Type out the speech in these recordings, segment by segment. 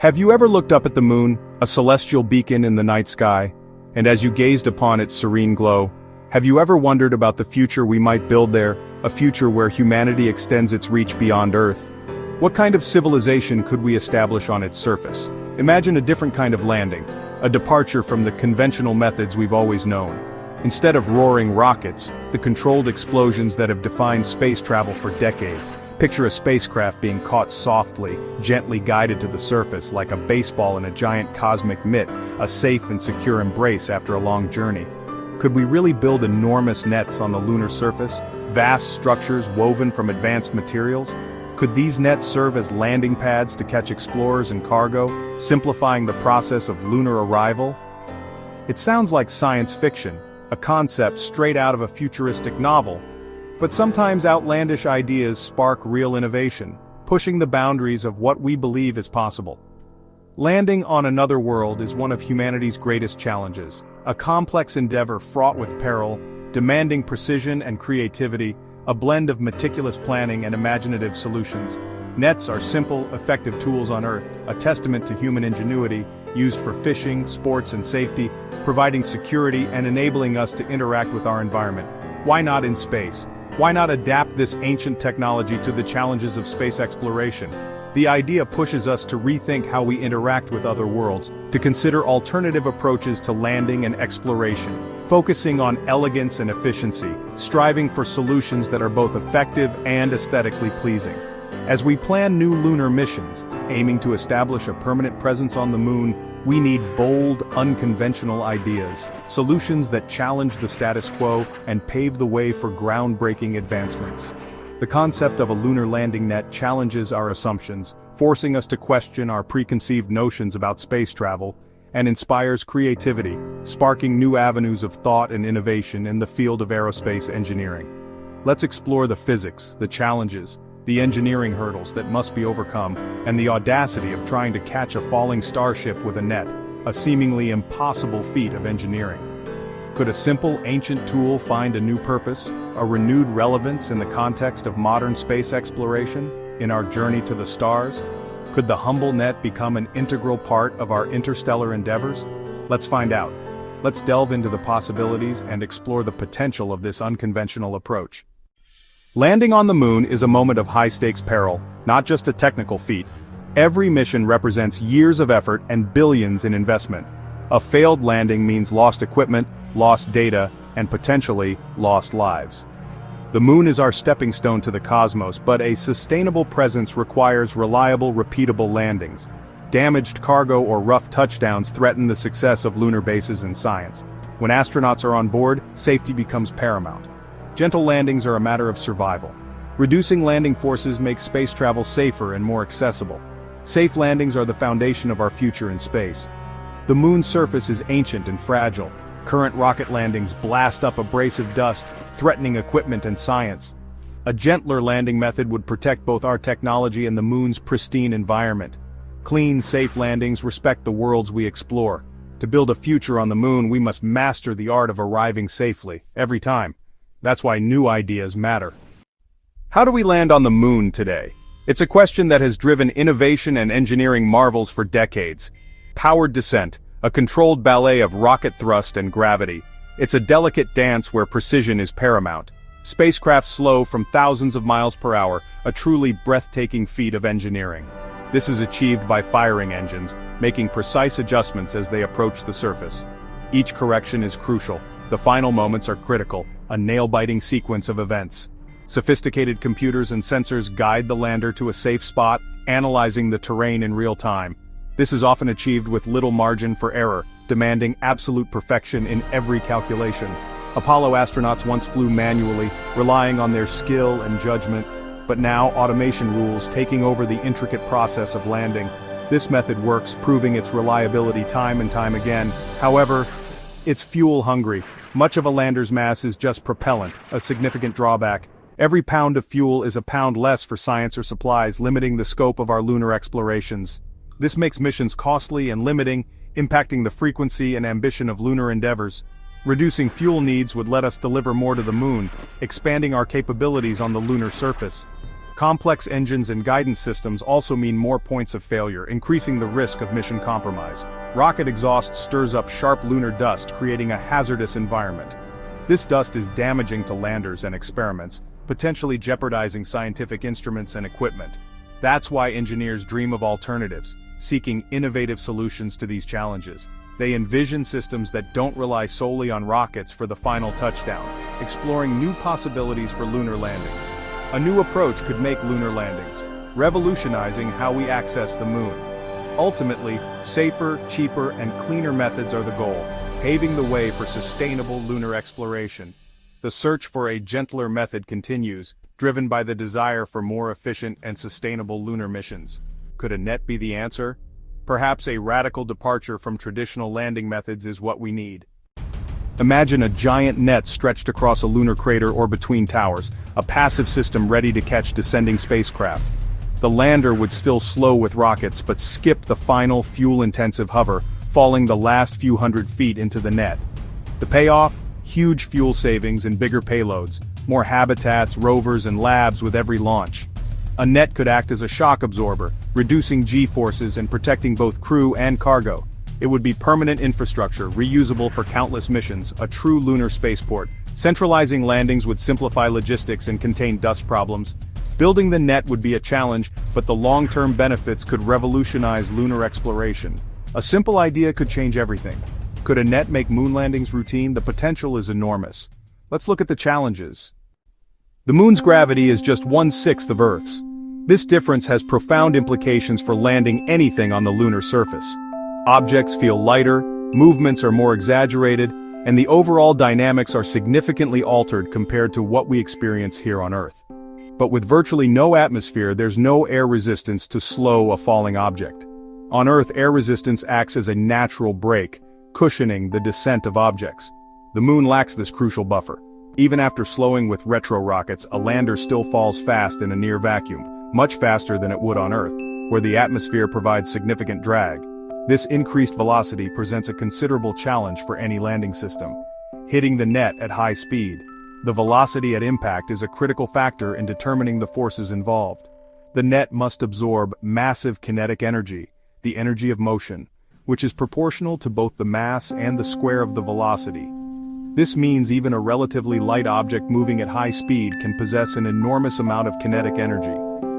Have you ever looked up at the moon, a celestial beacon in the night sky, and as you gazed upon its serene glow, have you ever wondered about the future we might build there, a future where humanity extends its reach beyond Earth? What kind of civilization could we establish on its surface? Imagine a different kind of landing, a departure from the conventional methods we've always known. Instead of roaring rockets, the controlled explosions that have defined space travel for decades, picture a spacecraft being caught softly, gently guided to the surface like a baseball in a giant cosmic mitt, a safe and secure embrace after a long journey. Could we really build enormous nets on the lunar surface, vast structures woven from advanced materials? Could these nets serve as landing pads to catch explorers and cargo, simplifying the process of lunar arrival? It sounds like science fiction, a concept straight out of a futuristic novel. But sometimes outlandish ideas spark real innovation, pushing the boundaries of what we believe is possible. Landing on another world is one of humanity's greatest challenges, a complex endeavor fraught with peril, demanding precision and creativity, a blend of meticulous planning and imaginative solutions. Nets are simple, effective tools on Earth, a testament to human ingenuity, used for fishing, sports and safety, providing security and enabling us to interact with our environment. Why not in space? Why not adapt this ancient technology to the challenges of space exploration? The idea pushes us to rethink how we interact with other worlds, to consider alternative approaches to landing and exploration, focusing on elegance and efficiency, striving for solutions that are both effective and aesthetically pleasing. As we plan new lunar missions, aiming to establish a permanent presence on the moon, we need bold, unconventional ideas, solutions that challenge the status quo and pave the way for groundbreaking advancements. The concept of a lunar landing net challenges our assumptions, forcing us to question our preconceived notions about space travel, and inspires creativity, sparking new avenues of thought and innovation in the field of aerospace engineering. Let's explore the physics, the challenges, the engineering hurdles that must be overcome, and the audacity of trying to catch a falling starship with a net, a seemingly impossible feat of engineering. Could a simple, ancient tool find a new purpose, a renewed relevance in the context of modern space exploration, in our journey to the stars? Could the humble net become an integral part of our interstellar endeavors? Let's find out. Let's delve into the possibilities and explore the potential of this unconventional approach. Landing on the moon is a moment of high-stakes peril, not just a technical feat. Every mission represents years of effort and billions in investment. A failed landing means lost equipment, lost data, and potentially lost lives. The moon is our stepping stone to the cosmos, but a sustainable presence requires reliable, repeatable landings. Damaged cargo or rough touchdowns threaten the success of lunar bases in science. When astronauts are on board, safety becomes paramount. Gentle landings are a matter of survival. Reducing landing forces makes space travel safer and more accessible. Safe landings are the foundation of our future in space. The moon's surface is ancient and fragile. Current rocket landings blast up abrasive dust, threatening equipment and science. A gentler landing method would protect both our technology and the moon's pristine environment. Clean, safe landings respect the worlds we explore. To build a future on the moon, we must master the art of arriving safely, every time. That's why new ideas matter. How do we land on the moon today? It's a question that has driven innovation and engineering marvels for decades. Powered descent, a controlled ballet of rocket thrust and gravity. It's a delicate dance where precision is paramount. Spacecraft slow from thousands of miles per hour, a truly breathtaking feat of engineering. This is achieved by firing engines, making precise adjustments as they approach the surface. Each correction is crucial. The final moments are critical, a nail-biting sequence of events. Sophisticated computers and sensors guide the lander to a safe spot, analyzing the terrain in real time. This is often achieved with little margin for error, demanding absolute perfection in every calculation. Apollo astronauts once flew manually, relying on their skill and judgment, but now automation rules taking over the intricate process of landing. This method works, proving its reliability time and time again. However, it's fuel-hungry. Much of a lander's mass is just propellant, a significant drawback. Every pound of fuel is a pound less for science or supplies, limiting the scope of our lunar explorations. This makes missions costly and limiting, impacting the frequency and ambition of lunar endeavors. Reducing fuel needs would let us deliver more to the moon, expanding our capabilities on the lunar surface. Complex engines and guidance systems also mean more points of failure, increasing the risk of mission compromise. Rocket exhaust stirs up sharp lunar dust, creating a hazardous environment. This dust is damaging to landers and experiments, potentially jeopardizing scientific instruments and equipment. That's why engineers dream of alternatives, seeking innovative solutions to these challenges. They envision systems that don't rely solely on rockets for the final touchdown, exploring new possibilities for lunar landings. A new approach could make lunar landings, revolutionizing how we access the moon. Ultimately, safer, cheaper, and cleaner methods are the goal, paving the way for sustainable lunar exploration. The search for a gentler method continues, driven by the desire for more efficient and sustainable lunar missions. Could a net be the answer? Perhaps a radical departure from traditional landing methods is what we need. Imagine a giant net stretched across a lunar crater or between towers, a passive system ready to catch descending spacecraft. The lander would still slow with rockets but skip the final fuel-intensive hover, falling the last few hundred feet into the net. The payoff? Huge fuel savings and bigger payloads, more habitats, rovers, and labs with every launch. A net could act as a shock absorber, reducing G-forces and protecting both crew and cargo. It would be permanent infrastructure, reusable for countless missions, a true lunar spaceport. Centralizing landings would simplify logistics and contain dust problems. Building the net would be a challenge, but the long-term benefits could revolutionize lunar exploration. A simple idea could change everything. Could a net make moon landings routine? The potential is enormous. Let's look at the challenges. The moon's gravity is just 1/6 of Earth's. This difference has profound implications for landing anything on the lunar surface. Objects feel lighter, movements are more exaggerated, and the overall dynamics are significantly altered compared to what we experience here on Earth. But with virtually no atmosphere, there's no air resistance to slow a falling object. On Earth, air resistance acts as a natural brake, cushioning the descent of objects. The moon lacks this crucial buffer. Even after slowing with retro rockets, a lander still falls fast in a near vacuum, much faster than it would on Earth, where the atmosphere provides significant drag. This increased velocity presents a considerable challenge for any landing system. Hitting the net at high speed. The velocity at impact is a critical factor in determining the forces involved. The net must absorb massive kinetic energy, the energy of motion, which is proportional to both the mass and the square of the velocity. This means even a relatively light object moving at high speed can possess an enormous amount of kinetic energy.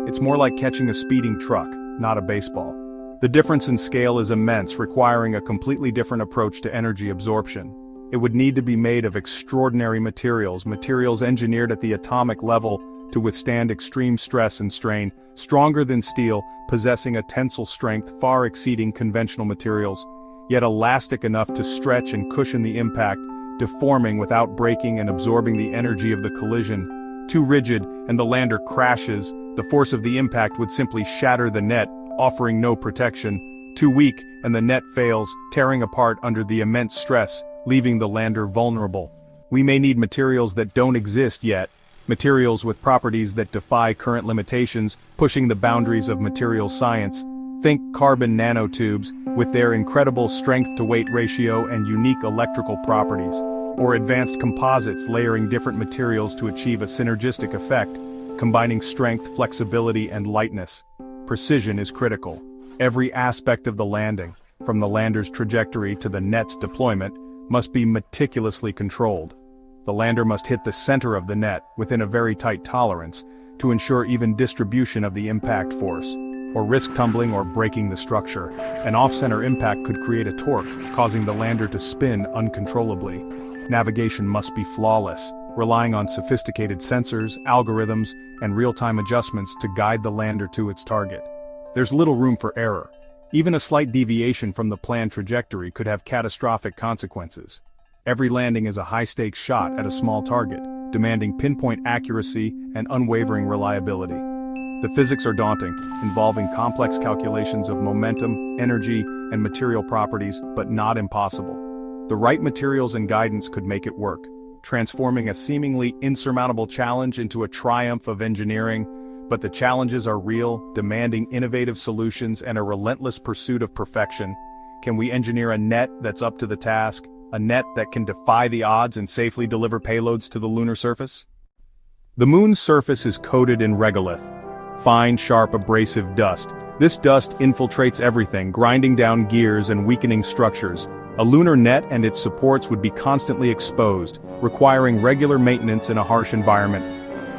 It's more like catching a speeding truck, not a baseball. The difference in scale is immense, requiring a completely different approach to energy absorption. It would need to be made of extraordinary materials engineered at the atomic level to withstand extreme stress and strain, stronger than steel, possessing a tensile strength far exceeding conventional materials, yet elastic enough to stretch and cushion the impact, deforming without breaking and absorbing the energy of the collision. Too rigid, and the lander crashes, the force of the impact would simply shatter the net, offering no protection. Too weak, and the net fails, tearing apart under the immense stress, leaving the lander vulnerable. We may need materials that don't exist yet, materials with properties that defy current limitations, pushing the boundaries of materials science. Think carbon nanotubes, with their incredible strength-to-weight ratio and unique electrical properties, or advanced composites layering different materials to achieve a synergistic effect, combining strength, flexibility, and lightness. Precision is critical. Every aspect of the landing, from the lander's trajectory to the net's deployment, must be meticulously controlled. The lander must hit the center of the net, within a very tight tolerance, to ensure even distribution of the impact force, or risk tumbling or breaking the structure. An off-center impact could create a torque, causing the lander to spin uncontrollably. Navigation must be flawless, relying on sophisticated sensors, algorithms, and real-time adjustments to guide the lander to its target. There's little room for error. Even a slight deviation from the planned trajectory could have catastrophic consequences. Every landing is a high-stakes shot at a small target, demanding pinpoint accuracy and unwavering reliability. The physics are daunting, involving complex calculations of momentum, energy, and material properties, but not impossible. The right materials and guidance could make it work, transforming a seemingly insurmountable challenge into a triumph of engineering. But the challenges are real, demanding innovative solutions and a relentless pursuit of perfection. Can we engineer a net that's up to the task? A net that can defy the odds and safely deliver payloads to the lunar surface? The moon's surface is coated in regolith, fine, sharp, abrasive dust. This dust infiltrates everything, grinding down gears and weakening structures. A lunar net and its supports would be constantly exposed, requiring regular maintenance in a harsh environment.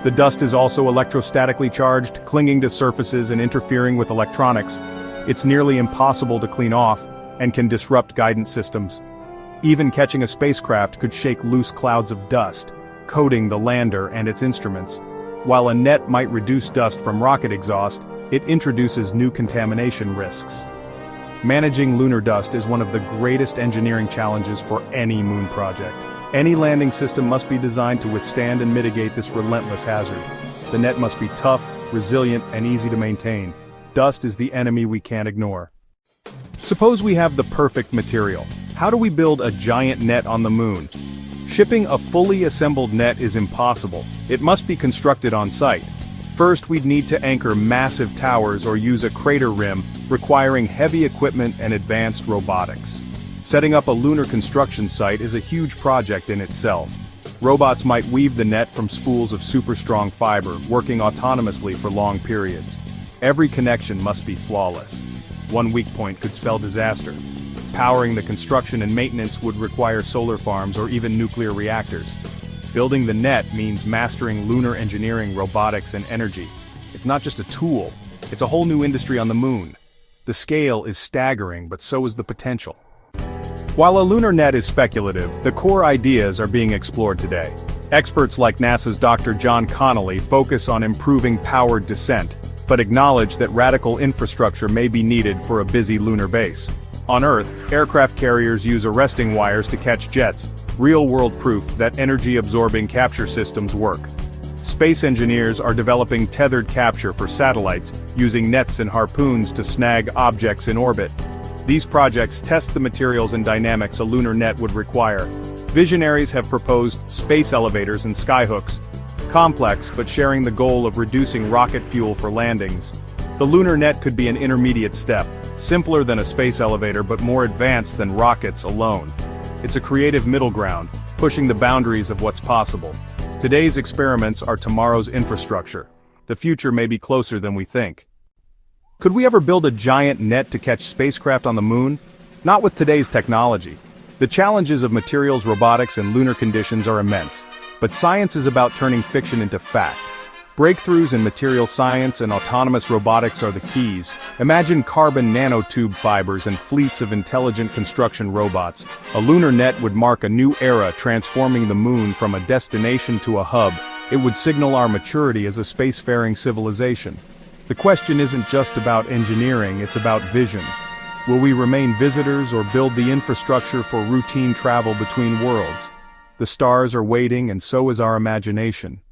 The dust is also electrostatically charged, clinging to surfaces and interfering with electronics. It's nearly impossible to clean off, and can disrupt guidance systems. Even catching a spacecraft could shake loose clouds of dust, coating the lander and its instruments. While a net might reduce dust from rocket exhaust, it introduces new contamination risks. Managing lunar dust is one of the greatest engineering challenges for any moon project. Any landing system must be designed to withstand and mitigate this relentless hazard. The net must be tough, resilient, and easy to maintain. Dust is the enemy we can't ignore. Suppose we have the perfect material. How do we build a giant net on the moon? Shipping a fully assembled net is impossible. It must be constructed on site. First, we'd need to anchor massive towers or use a crater rim, requiring heavy equipment and advanced robotics. Setting up a lunar construction site is a huge project in itself. Robots might weave the net from spools of super-strong fiber, working autonomously for long periods. Every connection must be flawless. One weak point could spell disaster. Powering the construction and maintenance would require solar farms or even nuclear reactors. Building the net means mastering lunar engineering, robotics, and energy. It's not just a tool, it's a whole new industry on the moon. The scale is staggering, but so is the potential. While a lunar net is speculative, the core ideas are being explored today. Experts like NASA's Dr. John Connolly focus on improving powered descent, but acknowledge that radical infrastructure may be needed for a busy lunar base. On Earth, aircraft carriers use arresting wires to catch jets, real-world proof that energy-absorbing capture systems work. Space engineers are developing tethered capture for satellites, using nets and harpoons to snag objects in orbit. These projects test the materials and dynamics a lunar net would require. Visionaries have proposed space elevators and skyhooks, complex but sharing the goal of reducing rocket fuel for landings. The lunar net could be an intermediate step, simpler than a space elevator but more advanced than rockets alone. It's a creative middle ground, pushing the boundaries of what's possible. Today's experiments are tomorrow's infrastructure. The future may be closer than we think. Could we ever build a giant net to catch spacecraft on the moon? Not with today's technology. The challenges of materials, robotics, and lunar conditions are immense. But science is about turning fiction into fact. Breakthroughs in material science and autonomous robotics are the keys. Imagine carbon nanotube fibers and fleets of intelligent construction robots. A lunar net would mark a new era, transforming the moon from a destination to a hub. It would signal our maturity as a spacefaring civilization. The question isn't just about engineering, it's about vision. Will we remain visitors or build the infrastructure for routine travel between worlds? The stars are waiting, and so is our imagination.